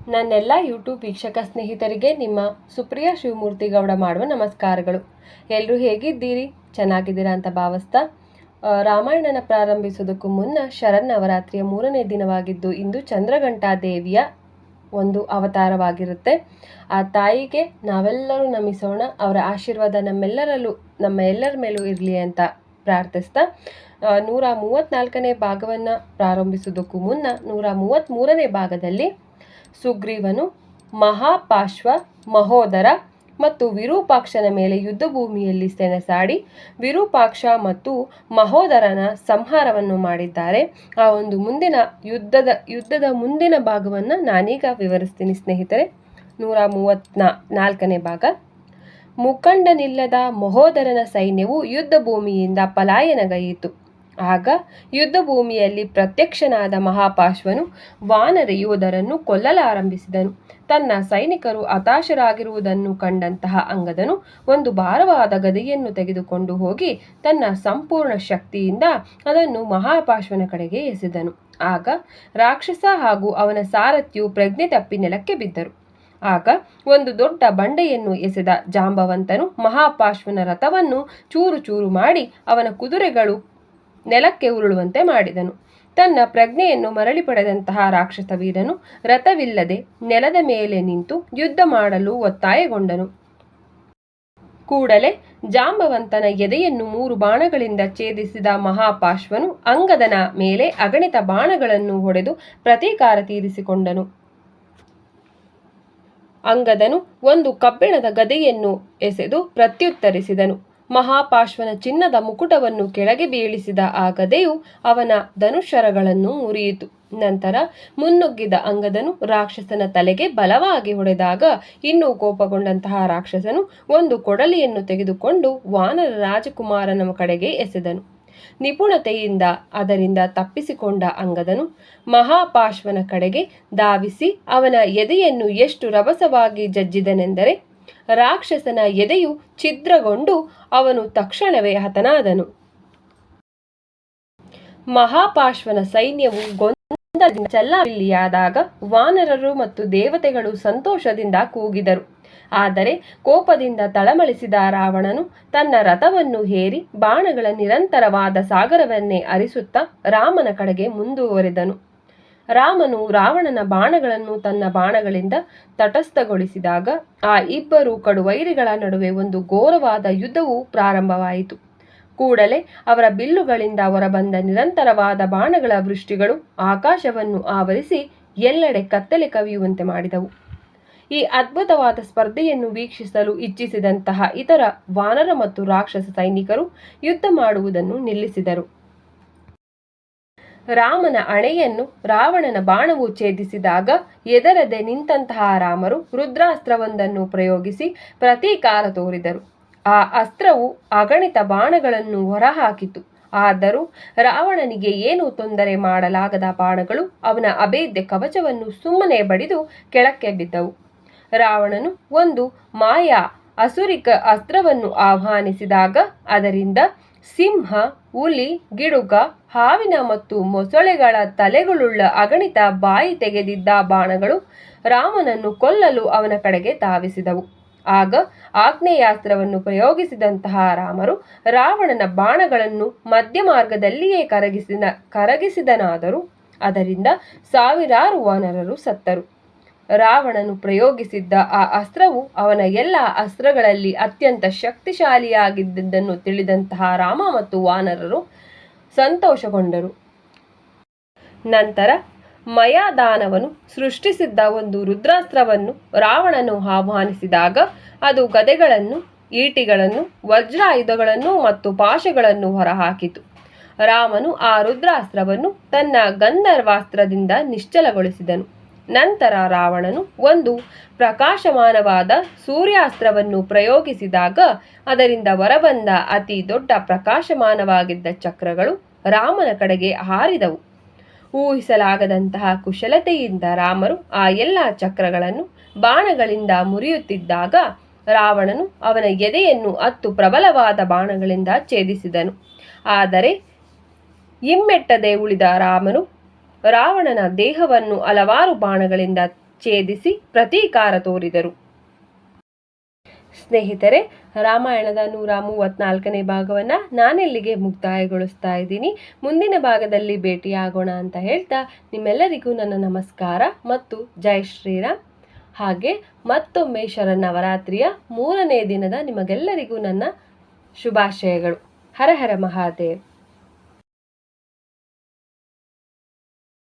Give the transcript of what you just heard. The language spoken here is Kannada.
ನನ್ನೆಲ್ಲ ಯೂಟ್ಯೂಬ್ ವೀಕ್ಷಕ ಸ್ನೇಹಿತರಿಗೆ ನಿಮ್ಮ ಸುಪ್ರಿಯಾ ಶಿವಮೂರ್ತಿ ಗೌಡ ಮಾಡುವ ನಮಸ್ಕಾರಗಳು. ಎಲ್ಲರೂ ಹೇಗಿದ್ದೀರಿ? ಚೆನ್ನಾಗಿದ್ದೀರಾ ಅಂತ ಭಾವಿಸ್ತಾ ರಾಮಾಯಣನ ಪ್ರಾರಂಭಿಸೋದಕ್ಕೂ ಮುನ್ನ ಶರನ್ನವರಾತ್ರಿಯ 3ನೇ ದಿನವಾಗಿದ್ದು ಇಂದು ಚಂದ್ರಘಂಟಾ ದೇವಿಯ ಒಂದು ಅವತಾರವಾಗಿರುತ್ತೆ. ಆ ತಾಯಿಗೆ ನಾವೆಲ್ಲರೂ ನಮಿಸೋಣ. ಅವರ ಆಶೀರ್ವಾದ ನಮ್ಮ ಎಲ್ಲರ ಮೇಲೂ ಇರಲಿ ಅಂತ ಪ್ರಾರ್ಥಿಸ್ತಾ 134ನೇ ಭಾಗವನ್ನು ಪ್ರಾರಂಭಿಸೋದಕ್ಕೂ ಮುನ್ನ 133ನೇ ಭಾಗದಲ್ಲಿ ಸುಗ್ರೀವನು ಮಹಾಪಾಶ್ವ ಮಹೋದರ ಮತ್ತು ವಿರೂಪಾಕ್ಷನ ಮೇಲೆ ಯುದ್ಧ ಭೂಮಿಯಲ್ಲಿ ಸೆಣಸಾಡಿ ವಿರೂಪಾಕ್ಷ ಮತ್ತು ಮಹೋದರನ ಸಂಹಾರವನ್ನು ಮಾಡಿದ್ದಾರೆ. ಆ ಒಂದು ಯುದ್ಧದ ಮುಂದಿನ ಭಾಗವನ್ನು ನಾನೀಗ ವಿವರಿಸ್ತೀನಿ ಸ್ನೇಹಿತರೆ. 134ನೇ ಭಾಗ. ಮುಖಂಡನಿಲ್ಲದ ಮಹೋದರನ ಸೈನ್ಯವು ಯುದ್ಧ ಭೂಮಿಯಿಂದ ಪಲಾಯನಗೈಯಿತು. ಆಗ ಯುದ್ಧ ಭೂಮಿಯಲ್ಲಿ ಪ್ರತ್ಯಕ್ಷನಾದ ಮಹಾಪಾಶ್ವನು ವಾನರ ಯೋಧರನ್ನು ಕೊಲ್ಲಲಾರಂಭಿಸಿದನು. ತನ್ನ ಸೈನಿಕರು ಹತಾಶರಾಗಿರುವುದನ್ನು ಕಂಡಂತಹ ಅಂಗದನು ಒಂದು ಭಾರವಾದ ಗದೆಯನ್ನು ತೆಗೆದುಕೊಂಡು ಹೋಗಿ ತನ್ನ ಸಂಪೂರ್ಣ ಶಕ್ತಿಯಿಂದ ಅದನ್ನು ಮಹಾಪಾಶ್ವನ ಕಡೆಗೆ ಎಸೆದನು. ಆಗ ರಾಕ್ಷಸ ಹಾಗೂ ಅವನ ಸಾರಥಿಯು ಪ್ರಜ್ಞೆ ತಪ್ಪಿ ನೆಲಕ್ಕೆ ಬಿದ್ದರು. ಆಗ ಒಂದು ದೊಡ್ಡ ಬಂಡೆಯನ್ನು ಎಸೆದ ಜಾಂಬವಂತನು ಮಹಾಪಾಶ್ವನ ರಥವನ್ನು ಚೂರು ಚೂರು ಮಾಡಿ ಅವನ ಕುದುರೆಗಳು ನೆಲಕ್ಕೆ ಉರುಳುವಂತೆ ಮಾಡಿದನು. ತನ್ನ ಪ್ರಜ್ಞೆಯನ್ನು ಮರಳಿ ಪಡೆದಂತಹ ರಾಕ್ಷಸ ವೀರನು ರಥವಿಲ್ಲದೆ ನೆಲದ ಮೇಲೆ ನಿಂತು ಯುದ್ಧ ಮಾಡಲು ಒತ್ತಾಯಗೊಂಡನು. ಕೂಡಲೇ ಜಾಂಬವಂತನ ಎದೆಯನ್ನು 3 ಬಾಣಗಳಿಂದ ಛೇದಿಸಿದ ಮಹಾಪಾಶ್ವನು ಅಂಗದನ ಮೇಲೆ ಅಗಣಿತ ಬಾಣಗಳನ್ನು ಹೊಡೆದು ಪ್ರತೀಕಾರ ತೀರಿಸಿಕೊಂಡನು. ಅಂಗದನು ಒಂದು ಕಬ್ಬಿಣದ ಗದೆಯನ್ನು ಎಸೆದು ಪ್ರತ್ಯುತ್ತರಿಸಿದನು. ಮಹಾಪಾಶ್ವನ ಚಿನ್ನದ ಮುಕುಟವನ್ನು ಕೆಳಗೆ ಬೀಳಿಸಿದ ಆ ಗದೆಯು ಅವನ ಧನುಷರಗಳನ್ನು ಮುರಿಯಿತು. ನಂತರ ಮುನ್ನುಗ್ಗಿದ ಅಂಗದನು ರಾಕ್ಷಸನ ತಲೆಗೆ ಬಲವಾಗಿ ಹೊಡೆದಾಗ ಇನ್ನೂ ಕೋಪಗೊಂಡಂತಹ ರಾಕ್ಷಸನು ಒಂದು ಕೊಡಲಿಯನ್ನು ತೆಗೆದುಕೊಂಡು ವಾನರ ರಾಜಕುಮಾರನ ಕಡೆಗೆ ಎಸೆದನು. ನಿಪುಣತೆಯಿಂದ ಅದರಿಂದ ತಪ್ಪಿಸಿಕೊಂಡ ಅಂಗದನು ಮಹಾಪಾಶ್ವನ ಕಡೆಗೆ ಧಾವಿಸಿ ಅವನ ಎದೆಯನ್ನು ಎಷ್ಟು ರಭಸವಾಗಿ ಜಜ್ಜಿದನೆಂದರೆ ರಾಕ್ಷಸನ ಎದೆಯು ಛಿದ್ರಗೊಂಡು ಅವನು ತಕ್ಷಣವೇ ಹತನಾದನು. ಮಹಾಪಾಶ್ವನ ಸೈನ್ಯವು ಗೊಂದಲದಿಂದ ಚೆಲ್ಲಾಪಿಲ್ಲಿಯಾದಾಗ ವಾನರರು ಮತ್ತು ದೇವತೆಗಳು ಸಂತೋಷದಿಂದ ಕೂಗಿದರು. ಆದರೆ ಕೋಪದಿಂದ ತಳಮಳಿಸಿದ ರಾವಣನು ತನ್ನ ರಥವನ್ನು ಹೇರಿ ಬಾಣಗಳ ನಿರಂತರವಾದ ಸಾಗರವನ್ನೇ ಹರಿಸುತ್ತಾ ರಾಮನ ಕಡೆಗೆ ಮುಂದುವರೆದನು. ರಾಮನು ರಾವಣನ ಬಾಣಗಳನ್ನು ತನ್ನ ಬಾಣಗಳಿಂದ ತಟಸ್ಥಗೊಳಿಸಿದಾಗ ಆ ಇಬ್ಬರು ಕಡುವೈರಿಗಳ ನಡುವೆ ಒಂದು ಘೋರವಾದ ಯುದ್ಧವು ಪ್ರಾರಂಭವಾಯಿತು. ಕೂಡಲೇ ಅವರ ಬಿಲ್ಲುಗಳಿಂದ ಹೊರಬಂದ ನಿರಂತರವಾದ ಬಾಣಗಳ ವೃಷ್ಟಿಗಳು ಆಕಾಶವನ್ನು ಆವರಿಸಿ ಎಲ್ಲೆಡೆ ಕತ್ತಲೆ ಕವಿಯುವಂತೆ ಮಾಡಿದವು. ಈ ಅದ್ಭುತವಾದ ಸ್ಪರ್ಧೆಯನ್ನು ವೀಕ್ಷಿಸಲು ಇಚ್ಛಿಸಿದಂತಹ ಇತರ ವಾನರ ಮತ್ತು ರಾಕ್ಷಸ ಸೈನಿಕರು ಯುದ್ಧ ಮಾಡುವುದನ್ನು ನಿಲ್ಲಿಸಿದರು. ರಾಮನ ಹಣೆಯನ್ನು ರಾವಣನ ಬಾಣವು ಛೇದಿಸಿದಾಗ ಎದರದೆ ನಿಂತಹ ರಾಮರು ರುದ್ರಾಸ್ತ್ರವೊಂದನ್ನು ಪ್ರಯೋಗಿಸಿ ಪ್ರತೀಕಾರ ತೋರಿದರು. ಆ ಅಸ್ತ್ರವು ಅಗಣಿತ ಬಾಣಗಳನ್ನು ಹೊರಹಾಕಿತು. ಆದರೂ ರಾವಣನಿಗೆ ಏನೂ ತೊಂದರೆ ಮಾಡಲಾಗದ ಬಾಣಗಳು ಅವನ ಅಭೇದ್ಯ ಕವಚವನ್ನು ಸುಮ್ಮನೆ ಬಡಿದು ಕೆಳಕ್ಕೆ ಬಿದ್ದವು. ರಾವಣನು ಒಂದು ಮಾಯಾ ಅಸುರಿಕ ಅಸ್ತ್ರವನ್ನು ಆಹ್ವಾನಿಸಿದಾಗ ಅದರಿಂದ ಸಿಂಹ, ಹುಲಿ, ಗಿಡುಗ, ಹಾವಿನ ಮತ್ತು ಮೊಸಳೆಗಳ ತಲೆಗಳುಳ್ಳ ಅಗಣಿತ ಬಾಯಿ ತೆಗೆದಿದ್ದ ಬಾಣಗಳು ರಾಮನನ್ನು ಕೊಲ್ಲಲು ಅವನ ಕಡೆಗೆ ಧಾವಿಸಿದವು. ಆಗ ಆಗ್ನೇಯಾಸ್ತ್ರವನ್ನು ಪ್ರಯೋಗಿಸಿದಂತಹ ರಾಮರು ರಾವಣನ ಬಾಣಗಳನ್ನು ಮಧ್ಯ ಮಾರ್ಗದಲ್ಲಿಯೇ ಕರಗಿಸಿದನಾದರೂ ಅದರಿಂದ ಸಾವಿರಾರು ವಾನರರು ಸತ್ತರು. ರಾವಣನು ಪ್ರಯೋಗಿಸಿದ್ದ ಆ ಅಸ್ತ್ರವು ಅವನ ಎಲ್ಲ ಅಸ್ತ್ರಗಳಲ್ಲಿ ಅತ್ಯಂತ ಶಕ್ತಿಶಾಲಿಯಾಗಿದ್ದುದನ್ನು ತಿಳಿದಂತಹ ರಾಮ ಮತ್ತು ವಾನರರು ಸಂತೋಷಗೊಂಡರು. ನಂತರ ಮಯಾದಾನವನು ಸೃಷ್ಟಿಸಿದ್ದ ಒಂದು ರುದ್ರಾಸ್ತ್ರವನ್ನು ರಾವಣನು ಆಹ್ವಾನಿಸಿದಾಗ ಅದು ಗದೆಗಳನ್ನು, ಈಟಿಗಳನ್ನು, ವಜ್ರಾಯುಧಗಳನ್ನು ಮತ್ತು ಪಾಶಗಳನ್ನು ಹೊರಹಾಕಿತು. ರಾಮನು ಆ ರುದ್ರಾಸ್ತ್ರವನ್ನು ತನ್ನ ಗಂಧರ್ವಾಸ್ತ್ರದಿಂದ ನಿಶ್ಚಲಗೊಳಿಸಿದನು. ನಂತರ ರಾವಣನು ಒಂದು ಪ್ರಕಾಶಮಾನವಾದ ಸೂರ್ಯಾಸ್ತ್ರವನ್ನು ಪ್ರಯೋಗಿಸಿದಾಗ ಅದರಿಂದ ಹೊರಬಂದ ಅತಿ ದೊಡ್ಡ ಪ್ರಕಾಶಮಾನವಾಗಿದ್ದ ಚಕ್ರಗಳು ರಾಮನ ಕಡೆಗೆ ಹಾರಿದವು. ಊಹಿಸಲಾಗದಂತಹ ಕುಶಲತೆಯಿಂದ ರಾಮರು ಆ ಎಲ್ಲ ಚಕ್ರಗಳನ್ನು ಬಾಣಗಳಿಂದ ಮುರಿಯುತ್ತಿದ್ದಾಗ ರಾವಣನು ಅವನ ಎದೆಯನ್ನು 10 ಪ್ರಬಲವಾದ ಬಾಣಗಳಿಂದ ಛೇದಿಸಿದನು. ಆದರೆ ಹಿಮ್ಮೆಟ್ಟದೆ ಉಳಿದ ರಾಮನು ರಾವಣನ ದೇಹವನ್ನು ಹಲವಾರು ಬಾಣಗಳಿಂದ ಛೇದಿಸಿ ಪ್ರತೀಕಾರ ತೋರಿದರು. ಸ್ನೇಹಿತರೆ, ರಾಮಾಯಣದ 134ನೇ ಭಾಗವನ್ನು ನಾನೆಲ್ಲಿಗೆ ಮುಕ್ತಾಯಗೊಳಿಸ್ತಾ ಇದ್ದೀನಿ. ಮುಂದಿನ ಭಾಗದಲ್ಲಿ ಭೇಟಿಯಾಗೋಣ ಅಂತ ಹೇಳ್ತಾ ನಿಮ್ಮೆಲ್ಲರಿಗೂ ನನ್ನ ನಮಸ್ಕಾರ ಮತ್ತು ಜೈ ಶ್ರೀರಾಮ್. ಹಾಗೆ ಮತ್ತೊಮ್ಮೆ ಶರನ್ನವರಾತ್ರಿಯ 3ನೇ ದಿನದ ನಿಮಗೆಲ್ಲರಿಗೂ ನನ್ನ ಶುಭಾಶಯಗಳು. ಹರ ಹರ ಮಹಾದೇವ್.